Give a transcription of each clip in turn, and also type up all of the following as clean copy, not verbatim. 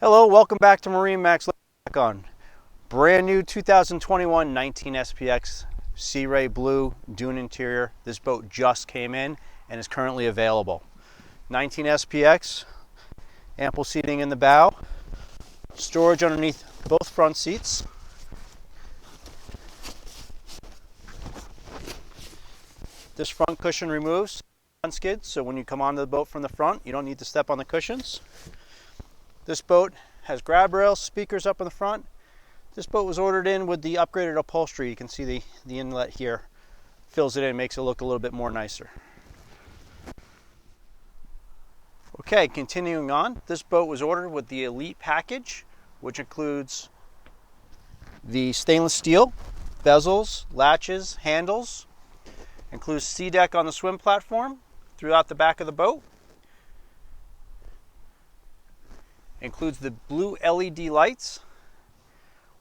Hello, welcome back to MarineMax Lake Hopatcong. Brand new 2021 19 SPX Sea Ray Blue Dune interior. This boat just came in and is currently available. 19 SPX, ample seating in the bow, storage underneath both front seats. This front cushion removes on skids, so when you come onto the boat from the front, you don't need to step on the cushions. This boat has grab rails, speakers up in the front. This boat was ordered in with the upgraded upholstery. You can see the inlet here fills it in, makes it look a little bit more nicer. Okay, continuing on, this boat was ordered with the Elite package, which includes the stainless steel, bezels, latches, handles, includes sea deck on the swim platform throughout the back of the boat. Includes the blue LED lights.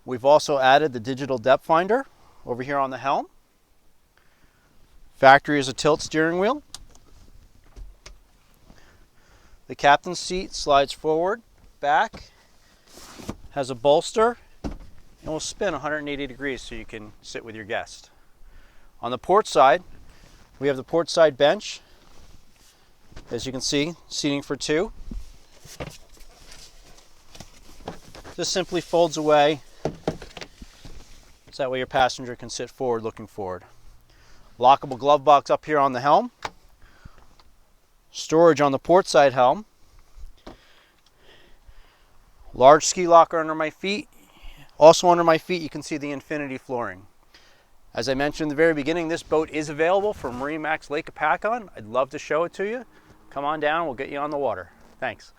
We've also added the digital depth finder over here on the helm. Factory is a tilt steering wheel. The captain's seat slides forward, back, has a bolster, and will spin 180 degrees so you can sit with your guest. On the port side, we have the port side bench. As you can see, seating for two. This simply folds away, so that way your passenger can sit forward looking forward. Lockable glove box up here on the helm. Storage on the port side helm. Large ski locker under my feet. Also under my feet you can see the infinity flooring. As I mentioned in the very beginning, this boat is available from MarineMax Lake Hopatcong. I'd love to show it to you. Come on down, we'll get you on the water. Thanks.